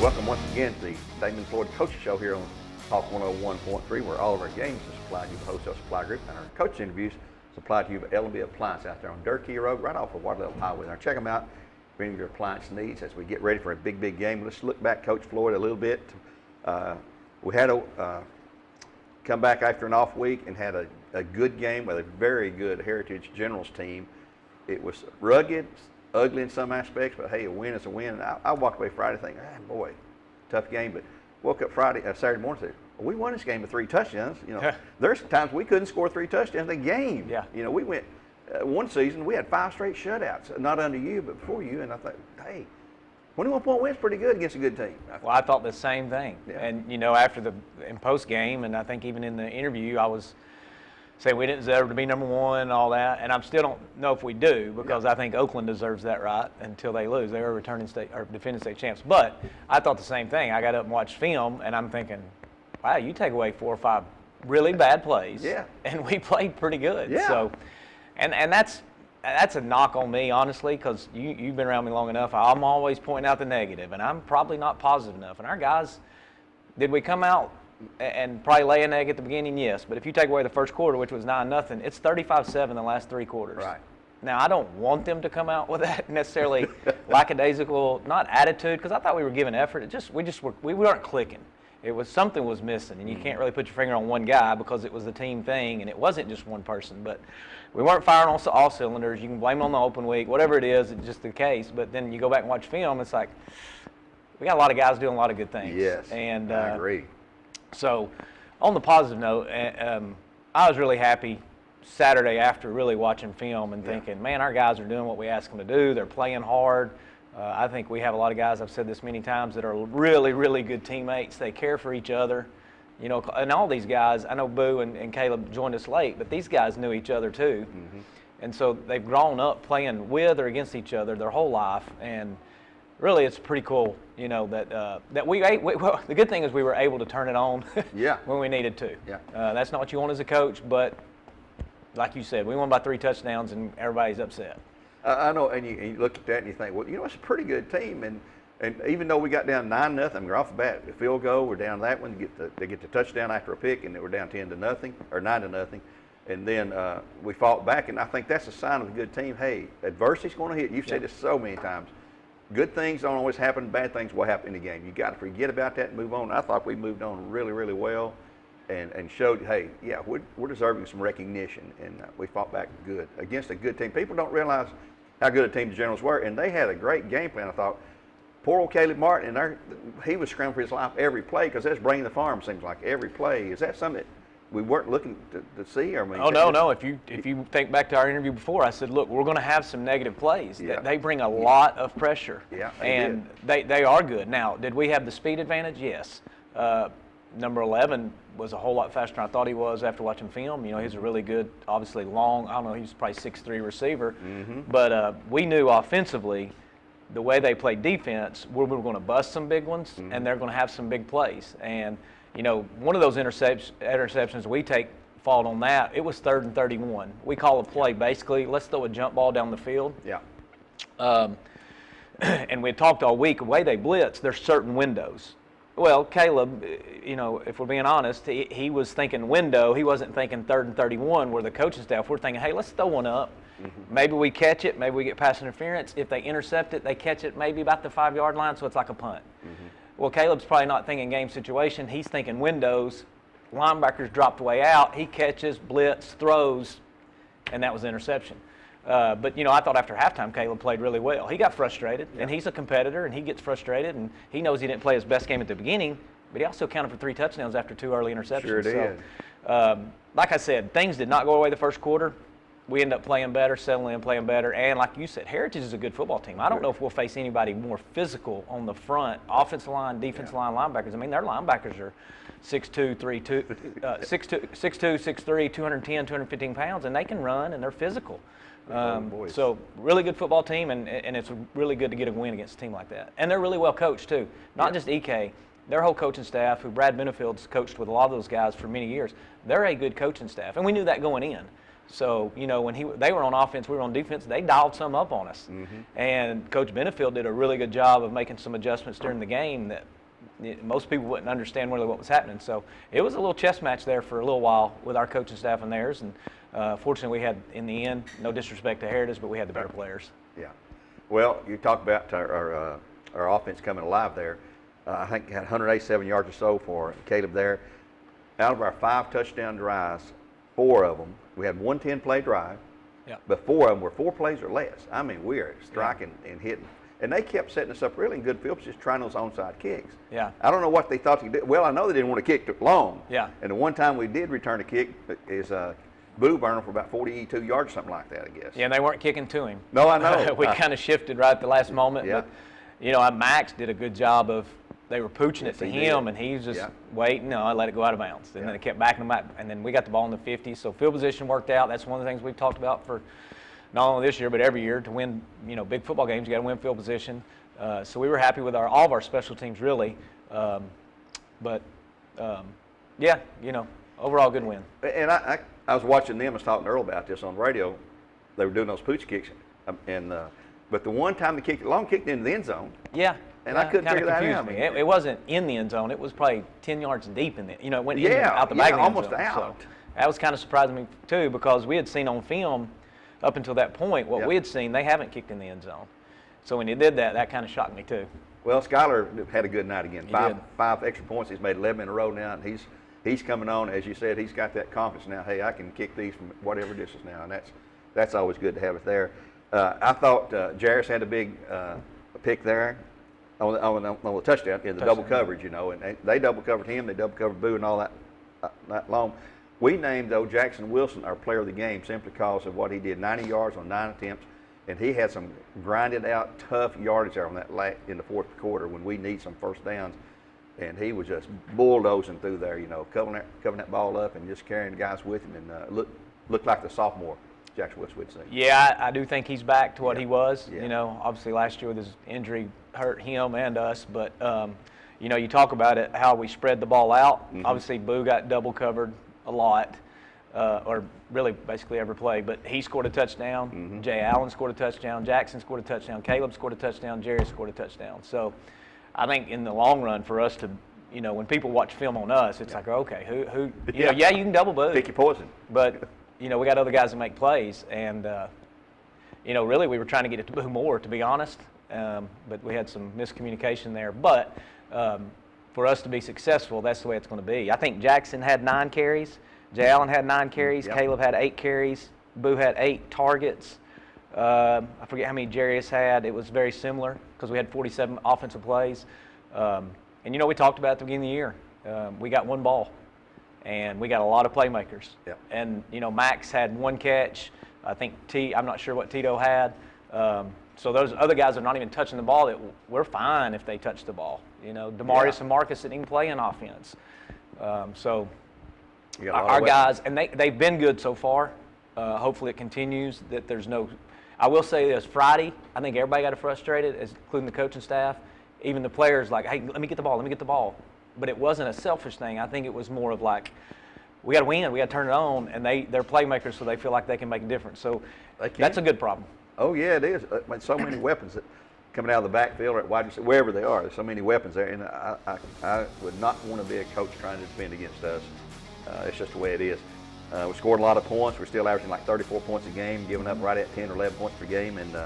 Welcome once again to the Damon Floyd Coaching Show here on Talk 101.3, where all of our games are supplied to you by Wholesale Supply Group, and our coach interviews supplied to you by L&B Appliance out there on Dirt Key Road, right off of Waterloo Highway. Now check them out for any of your appliance needs as we get ready for a big game. Let's look back, Coach Floyd, a little bit. We had a come back after an off week and had a good game with a very good Heritage Generals team. It was rugged, ugly in some aspects, but hey, a win is a win. And I walked away Friday thinking, boy, tough game. But woke up Saturday morning and said, well, we won this game with 3 touchdowns. You know, there's times we couldn't score 3 touchdowns in a game. Yeah. You know, we went one season we had 5 straight shutouts, not under you, but before you. And I thought, hey, 21-point win's pretty good against a good team. Well, I thought the same thing. Yeah. And you know, after in post game, and I think even in the interview, I was saying we didn't deserve to be number 1 and all that, and I still don't know if we do, because I think Oakland deserves that right until they lose. They were defending state champs. But I thought the same thing. I got up and watched film, and I'm thinking, wow, you take away 4 or 5 really bad plays, and we played pretty good. Yeah. So, and that's a knock on me, honestly, because you've been around me long enough. I'm always pointing out the negative, and I'm probably not positive enough. And our guys, did we come out and probably lay an egg at the beginning? Yes. But if you take away the first quarter, which was 9-0, it's 35-7 the last 3 quarters. Right. Now, I don't want them to come out with that necessarily lackadaisical, not attitude, because I thought we were giving effort. We weren't clicking. Something was missing, and you can't really put your finger on one guy because it was the team thing, and it wasn't just one person. But we weren't firing on all cylinders. You can blame it on the open week, whatever it is, it's just the case. But then you go back and watch film, it's like we got a lot of guys doing a lot of good things. Yes, and I agree. So, on the positive note, I was really happy Saturday after really watching film and thinking, man, our guys are doing what we ask them to do. They're playing hard. I think we have a lot of guys, I've said this many times, that are really, really good teammates. They care for each other. You know, and all these guys, I know Boo and Caleb joined us late, but these guys knew each other too. Mm-hmm. And so they've grown up playing with or against each other their whole life. And really, it's pretty cool, you know, that well, the good thing is we were able to turn it on when we needed to. Yeah. That's not what you want as a coach, but like you said, we won by 3 touchdowns and everybody's upset. I know, and you look at that and you think, well, you know, it's a pretty good team. And even though we got down 9-0, we're off the bat, the field goal, we're down that one, they get the touchdown after a pick, and they were down 10-0 or 9-0. And then we fought back, and I think that's a sign of a good team. Hey, adversity's going to hit. You've said this so many times. Good things don't always happen. Bad things will happen in the game. You got to forget about that and move on. I thought we moved on really, really well, and showed, hey, yeah, we're deserving some recognition, and we fought back good against a good team. People don't realize how good a team the Generals were, and they had a great game plan. I thought, poor old Caleb Martin, he was scrambling for his life every play, because that's bringing the farm, seems like, every play. Is that something that we weren't looking to see? Or no. If you think back to our interview before, I said, look, we're going to have some negative plays. Yeah. They bring a lot of pressure. Yeah, and they are good. Now, did we have the speed advantage? Yes. Number 11 was a whole lot faster than I thought he was after watching film. You know, he's a really good, obviously long, I don't know, he's probably 6'3" receiver. Mm-hmm. But we knew offensively, the way they played defense, we were going to bust some big ones, and they're going to have some big plays. And, you know, one of those interceptions we take fault on that. It was 3rd and 31. We call a play basically, let's throw a jump ball down the field. Yeah. And we had talked all week, the way they blitz, there's certain windows. Well, Caleb, you know, if we're being honest, he was thinking window. He wasn't thinking 3rd and 31 where the coaching staff, we're thinking, hey, let's throw one up. Mm-hmm. Maybe we catch it. Maybe we get pass interference. If they intercept it, they catch it maybe about the 5-yard line, so it's like a punt. Mm-hmm. Well, Caleb's probably not thinking game situation. He's thinking windows. Linebackers dropped way out. He catches, blitz, throws, and that was the interception. But, you know, I thought after halftime Caleb played really well. He got frustrated, and he's a competitor, and he gets frustrated, and he knows he didn't play his best game at the beginning, but he also counted for 3 touchdowns after 2 early interceptions. Sure did. So, like I said, things did not go away the first quarter. We ended up playing better, settling in, playing better, and like you said, Heritage is a good football team. I don't know if we'll face anybody more physical on the front, offensive line, defensive line, linebackers. I mean, their linebackers are 6'2", 6'3", 210, 215 pounds, and they can run, and they're physical. So really good football team, and it's really good to get a win against a team like that. And they're really well coached too. Not just EK, their whole coaching staff, who Brad Benefield's coached with a lot of those guys for many years. They're a good coaching staff, and we knew that going in. So, when they were on offense, we were on defense, they dialed some up on us. And Coach Benefield did a really good job of making some adjustments during the game that most people wouldn't understand really what was happening. So it was a little chess match there for a little while with our coaching staff and theirs. And fortunately, we had, in the end, no disrespect to Heritage, but we had the better players. Yeah. Well, you talk about our offense coming alive there. I think had 187 yards or so for Caleb there. Out of our 5 touchdown drives, 4 of them, we had one 10-play drive, but 4 of them were 4 plays or less. I mean, we are striking and hitting. And they kept setting us up really in good field positions, trying those onside kicks. Yeah. I don't know what they thought they did. Well, I know they didn't want to kick long. Yeah. And the one time we did return a kick is Boo burned him for about 42 yards, something like that, I guess. Yeah, and they weren't kicking to him. No, I know. We kind of shifted right at the last moment. Yeah. But, Max did a good job of, they were pooching it to him, and he was just waiting. No, I let it go out of bounds. And then they kept backing him back. And then we got the ball in the 50. So field position worked out. That's one of the things we've talked about for not only this year, but every year. To win, big football games, you got to win field position. So we were happy with all of our special teams, really. Overall good win. And I was watching them. I was talking to Earl about this on the radio. They were doing those pooch kicks. But the one time they kicked it long, kicked into the end zone. Yeah. And I couldn't figure that out. It wasn't in the end zone. It was probably 10 yards deep in it. It went out the back of the end almost zone. out. So that was kind of surprising me, too, because we had seen on film up until that point what we had seen, they haven't kicked in the end zone. So when he did that, that kind of shocked me, too. Well, Skyler had a good night again. He did. 5 extra points. He's made 11 in a row now, and he's coming on. As you said, he's got that confidence now. Hey, I can kick these from whatever distance now, and that's always good to have it there. I thought Jarris had a big pick there on the touchdown in the double coverage, and they double covered him. They double covered Boo and all that long. We named, though, Jackson Wilson our player of the game simply because of what he did, 90 yards on 9 attempts. And he had some grinded out, tough yardage there on that in the fourth quarter when we need some first downs. And he was just bulldozing through there, covering that ball up and just carrying the guys with him. And looked like the sophomore Jackson Wilson would say. Yeah, I do think he's back to what he was. Yeah. Obviously last year with his injury hurt him and us. But, you talk about it, how we spread the ball out. Obviously Boo got double covered a lot. Or really basically every play, but he scored a touchdown. Jay Allen scored a touchdown. Jackson scored a touchdown. Caleb scored a touchdown. Jerry scored a touchdown. So I think in the long run for us to, when people watch film on us, it's like, okay, who you can double Boo. Pick your poison. But, we got other guys that make plays. And, really we were trying to get it to Boo more, to be honest. But we had some miscommunication there. But for us to be successful, that's the way it's going to be. I think Jackson had 9 carries. Jay Allen had 9 carries. Yep. Caleb had 8 carries. Boo had 8 targets. I forget how many Jarius had. It was very similar because we had 47 offensive plays. And, we talked about at the beginning of the year. We got 1 ball, and we got a lot of playmakers. Yep. And, Max had 1 catch. I think I'm not sure what Tito had. So those other guys are not even touching the ball. We're fine if they touch the ball. Demarius and Marcus didn't even play in offense. Our guys, and they've been good so far. Hopefully it continues. That there's no. I will say this: Friday, I think everybody got frustrated, including the coaching staff. Even the players, like, hey, let me get the ball, let me get the ball. But it wasn't a selfish thing. I think it was more of like, we got to win, we got to turn it on, and they're playmakers, so they feel like they can make a difference. So that's a good problem. Oh yeah, it is. So many weapons that coming out of the backfield or at wide receiver, wherever they are. There's so many weapons there, and I would not want to be a coach trying to defend against us. It's just the way it is. We scored a lot of points. We're still averaging like 34 points a game, giving up right at 10 or 11 points per game, and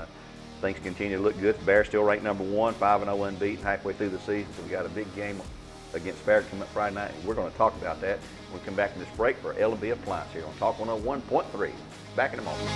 things continue to look good. The Bears still ranked number 1, 5-0 unbeaten halfway through the season. So we got a big game against Farragut coming up Friday night, and we're going to talk about that when we come back from this break for L&B Appliance here on Talk 101.3. Back in a moment.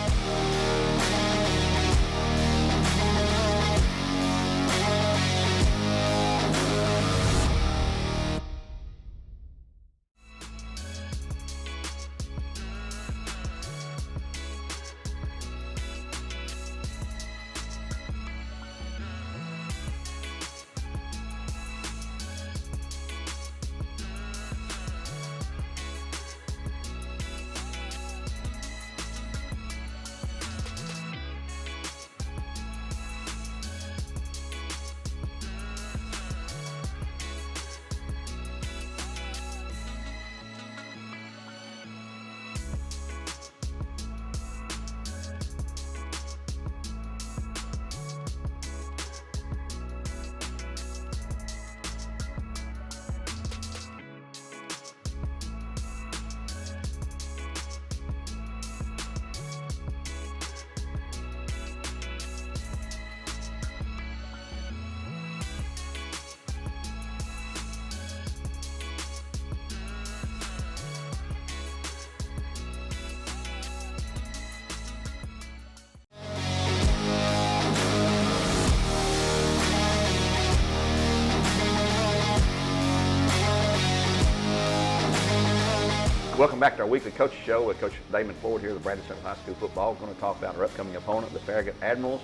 Welcome back to our weekly coaches show with Coach Damon Floyd here, the Bradley Central High School football. We're going to talk about our upcoming opponent, the Farragut Admirals.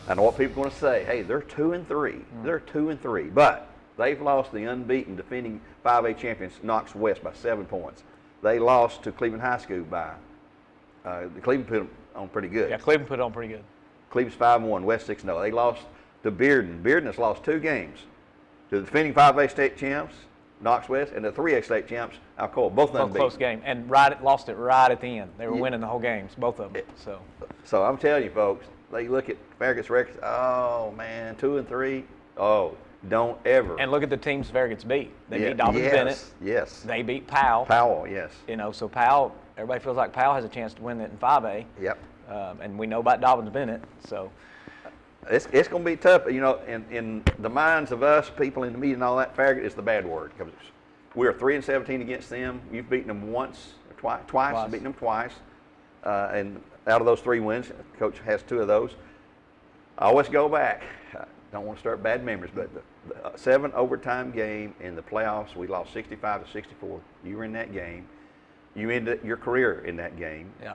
I know what people are going to say. Hey, they're 2-3. They're 2-3, but they've lost the unbeaten defending 5A champions Knox West by 7 points. They lost to Cleveland High School by Cleveland put them on pretty good. Yeah, Cleveland put it on pretty good. Cleveland's 5-1, West 6-0. They lost to Bearden. Bearden has lost 2 games to the defending 5A state champs, Knox West, and the 3A state champs, Alcoa. Both unbeaten. Close game, and lost it right at the end. They were winning the whole games, both of them. So I'm telling you, folks, they look at Farragut's records. Oh man, 2-3. Oh, don't ever. And look at the teams Farragut's beat. They beat Dobbins Bennett. Yes. They beat Powell. Powell, yes. So Powell, everybody feels like Powell has a chance to win it in 5A. Yep. And we know about Dobbins Bennett. So it's going to be tough. In the minds of us, people in the media and all that, Farragut is the bad word because we're 3-17 against them. You've beaten them once, or twice. Beaten them twice, and out of those 3 wins, Coach has 2 of those. I always go back. I don't want to start bad memories, but the 7 overtime game in the playoffs, we lost 65-64. You were in that game. You ended your career in that game. Yeah.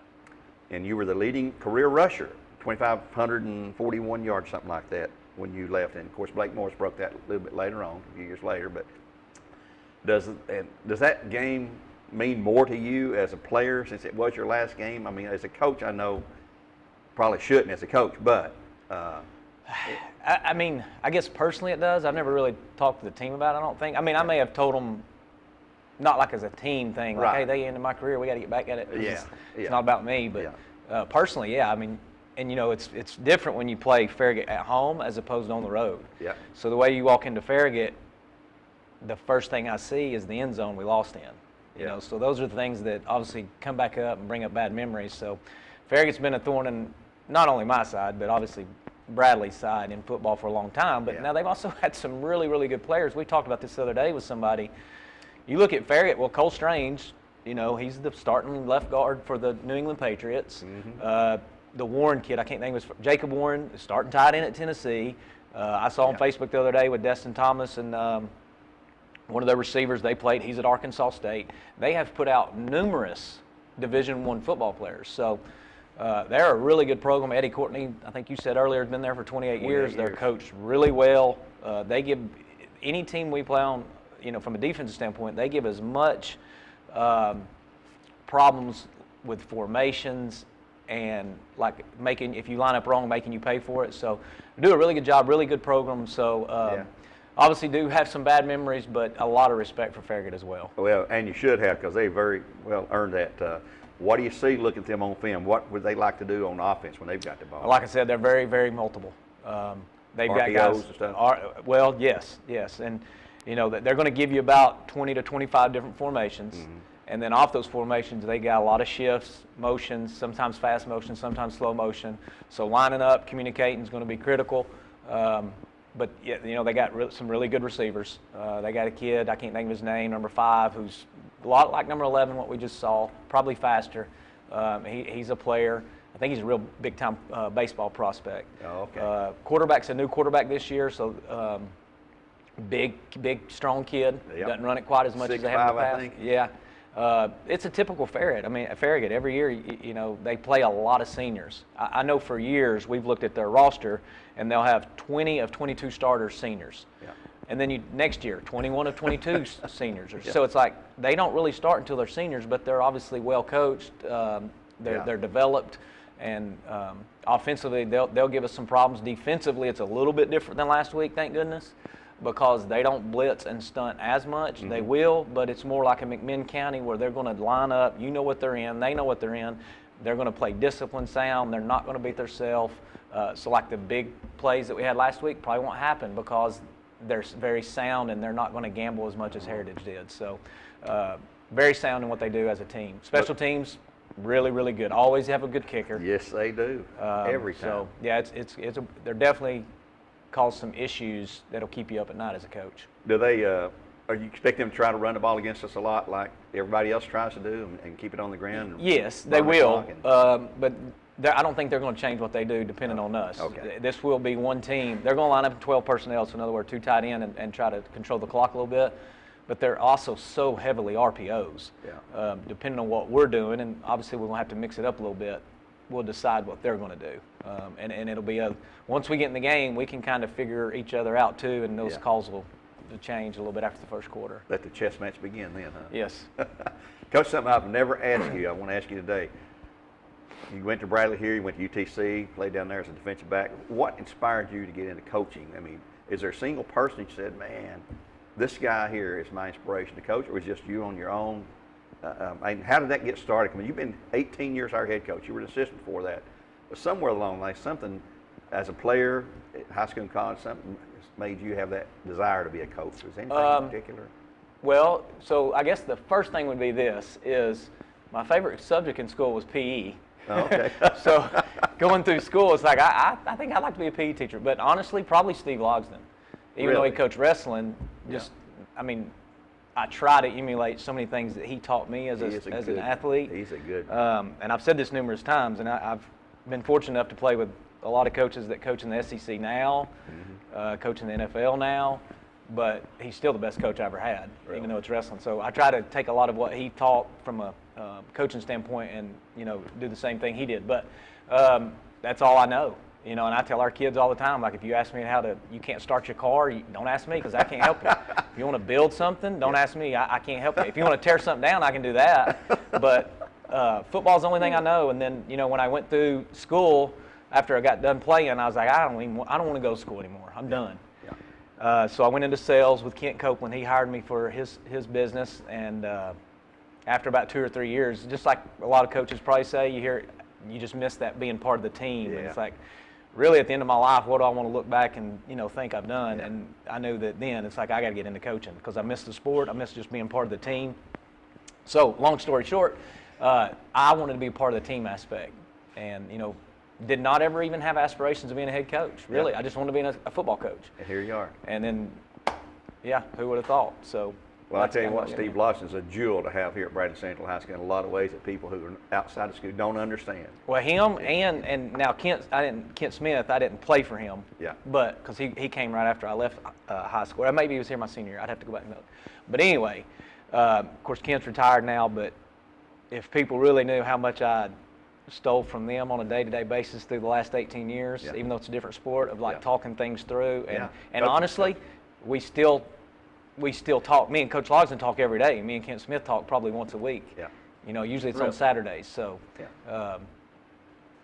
And you were the leading career rusher, 2,541 yards, something like that, when you left. And of course, Blake Morris broke that a little bit later on, a few years later. But does that game mean more to you as a player since it was your last game? I mean, as a coach, I know probably shouldn't as a coach, but. I mean, I guess personally it does. I've never really talked to the team about it, I don't think. I mean, I may have told them, not like as a team thing, like, hey, they ended my career, we got to get back at it. It's not about me, but personally, yeah, I mean, and it's different when you play Farragut at home as opposed to on the road. Yeah. So the way you walk into Farragut, the first thing I see is the end zone we lost in. So those are the things that obviously come back up and bring up bad memories. So Farragut's been a thorn in not only my side, but obviously Bradley's side in football for a long time. But now they've also had some really, really good players. We talked about this the other day with somebody. You look at Farragut, well, Cole Strange, he's the starting left guard for the New England Patriots. Mm-hmm. The Warren kid, I can't think of his, Jacob Warren, starting tight end at Tennessee. I saw on Facebook the other day with Destin Thomas and one of their receivers they played. He's at Arkansas State. They have put out numerous Division I football players. So they're a really good program. Eddie Courtney, I think you said earlier, has been there for 28 years. They're coached really well. They give any team we play on, from a defensive standpoint, they give as much problems with formations and like if you line up wrong, making you pay for it. So they do a really good job, really good program. So obviously do have some bad memories, but a lot of respect for Farragut as well. Well, and you should have because they very well earned that. What do you see looking at them on film? What would they like to do on offense when they've got the ball? Like I said, they're very, very multiple. They've got guys. And stuff? Well, yes. And they're going to give you about 20 to 25 different formations. Mm-hmm. And then off those formations, they got a lot of shifts, motions, sometimes fast motion, sometimes slow motion. So lining up, communicating is going to be critical. But they got some really good receivers. They got a kid, I can't think of his name, number 5, who's a lot like number 11, what we just saw, probably faster. He's a player. I think he's a real big-time baseball prospect. Oh, okay. Quarterback's a new quarterback this year, so big, strong kid. Yep. Doesn't run it quite as much as they have in the past. I think. Yeah. It's a typical Farragut. I mean, at Farragut, every year, they play a lot of seniors. I know for years we've looked at their roster, and they'll have 20 of 22 starters seniors. Yeah. And then next year, 21 of 22 seniors. Yeah. So it's like they don't really start until they're seniors, but they're obviously well coached. They're developed, and offensively they'll give us some problems. Defensively, it's a little bit different than last week, thank goodness, because they don't blitz and stunt as much. Mm-hmm. They will, but it's more like a McMinn County where they're going to line up. You know what they're in. They know what they're in. They're going to play disciplined sound. They're not going to beat themselves. So like the big plays that we had last week probably won't happen because they're very sound and they're not going to gamble as much as Heritage did. So very sound in what they do as a team. Special teams, really, really good. Always have a good kicker. Yes, they do. Every time. So yeah, they're definitely cause some issues that'll keep you up at night as a coach. Do they? Are you expecting them to try to run the ball against us a lot, like everybody else tries to do, and keep it on the ground? Yes, they will. But I don't think they're going to change what they do depending on us. Okay. This will be one team. They're going to line up 12 personnel, so in other words, 2 tight end and try to control the clock a little bit. but they're also so heavily RPOs. Yeah. Depending on what we're doing, and obviously we're going to have to mix it up a little bit, we'll decide what they're going to do. And it'll be once we get in the game, we can kind of figure each other out too, and those calls will change a little bit after the first quarter. Let the chess match begin then, huh? Yes. Coach, something I've never asked you, I want to ask you today. You went to Bradley here, you went to UTC, played down there as a defensive back. What inspired you to get into coaching? I mean, is there a single person you said, man, this guy here is my inspiration to coach, or was it just you on your own? And how did that get started? I mean, you've been 18 years our head coach. You were an assistant before that. But somewhere along the line, something as a player, at high school and college, something made you have that desire to be a coach. Was anything in particular? Well, so I guess the first thing would be this, is my favorite subject in school was PE. Oh, okay. So going through school, it's like, I think I'd like to be a PE teacher. But honestly, probably Steve Logsdon. Even though he coached wrestling, I mean, I try to emulate so many things that he taught me as an athlete. He's a good and I've said this numerous times, and I've been fortunate enough to play with a lot of coaches that coach in the SEC now, coach in the NFL now, but he's still the best coach I ever had, even though it's wrestling. So I try to take a lot of what he taught from a coaching standpoint and, do the same thing he did. But that's all I know, and I tell our kids all the time, like, if you ask me you can't start your car, don't ask me, because I can't help you. If you want to build something, don't ask me, I can't help you. If you want to tear something down, I can do that. But football's the only thing I know. And then, when I went through school, after I got done playing, I was like, I don't want to go to school anymore. I'm done. So I went into sales with Kent Copeland. He hired me for his business, and after about 2 or 3 years, just like a lot of coaches probably say, you just miss that being part of the team. And it's like, really, at the end of my life, what do I want to look back and think I've done? And I knew that then it's like I got to get into coaching, because I miss the sport. I miss just being part of the team. So long story short, I wanted to be a part of the team aspect, and did not ever even have aspirations of being a head coach. Really, I just wanted to be a football coach. And here you are. And then, who would have thought? So. Well, I tell you what, Steve Lawson's a jewel to have here at Bradley Central High School in a lot of ways that people who are outside of school don't understand. Well, him and now Kent Smith, I didn't play for him. Yeah. But because he came right after I left high school. Or maybe he was here my senior year. I'd have to go back and look. But anyway, of course, Kent's retired now. But if people really knew how much I stole from them on a day-to-day basis through the last 18 years, even though it's a different sport, of talking things through. And honestly, we still talk. Me and Coach Logsdon talk every day. Me and Kent Smith talk probably once a week. Yeah. Usually it's on Saturdays. So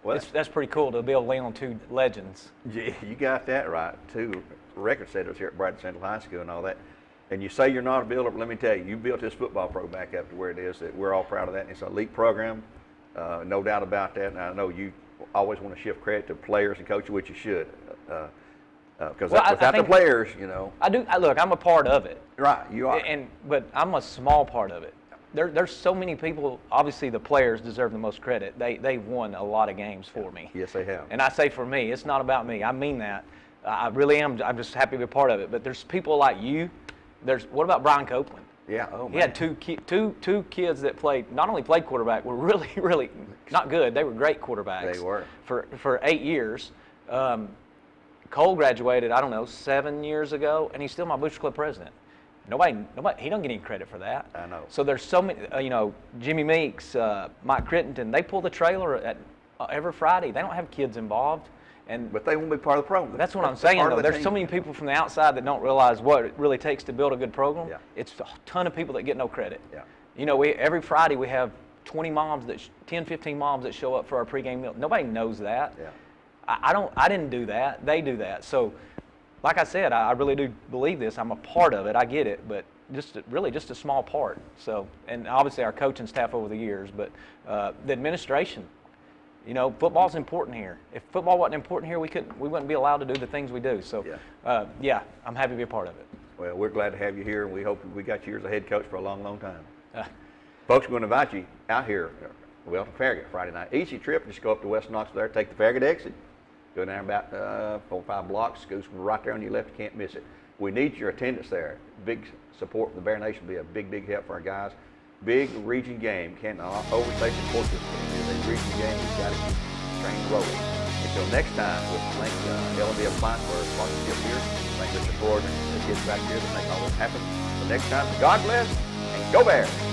that's pretty cool to be able to lean on two legends. Yeah, you got that right. 2 record setters here at Bradley Central High School and all that. And you say you're not a builder, but let me tell you, you built this football program back up to where it is. That we're all proud of that. And it's an elite program, no doubt about that. And I know you always want to shift credit to players and coaches, which you should. Because without the players, I do. Look, I'm a part of it. Right, you are. But I'm a small part of it. There's so many people. Obviously, the players deserve the most credit. They've won a lot of games for me. Yes, they have. And I say for me, it's not about me. I mean that. I really am. I'm just happy to be a part of it. But there's people like you. What about Brian Copeland? Yeah. Oh, man. He had two kids that not only played quarterback, were really, really not good. They were great quarterbacks. They were. For 8 years. Cole graduated, 7 years ago, and he's still my Booster Club president. Nobody, he don't get any credit for that. I know. So there's so many, Jimmy Meeks, Mike Crittenden, they pull the trailer at every Friday. They don't have kids involved. But they won't be part of the program. That's what I'm saying, though. There's so many people from the outside that don't realize what it really takes to build a good program. Yeah. It's a ton of people that get no credit. Yeah. Every Friday we have 20 moms 10, 15 moms that show up for our pregame meal. Nobody knows that. Yeah. I didn't do that. They do that. So, like I said, I really do believe this. I'm a part of it. I get it, but just a small part. So, and obviously our coaching staff over the years, but the administration. Football's important here. If football wasn't important here, we wouldn't be allowed to do the things we do. So, I'm happy to be a part of it. Well, we're glad to have you here, and we hope we got you as a head coach for a long, long time. Folks, we're going to invite you out here, to Farragut Friday night. Easy trip. Just go up to West Knoxville there, take the Farragut exit. Go down about 4 or 5 blocks, goes right there on your left, you can't miss it. We need your attendance there. Big support from the Bear Nation will be a big, big help for our guys. Big region game. Can't overstate the importance of it. It's a region game. We've got to keep the train rolling. Until next time, we'll thank L&D Appliance for our sponsorship here. Thank Mr. Ford and the kids back here that make all this happen. Until next time, God bless and go Bears!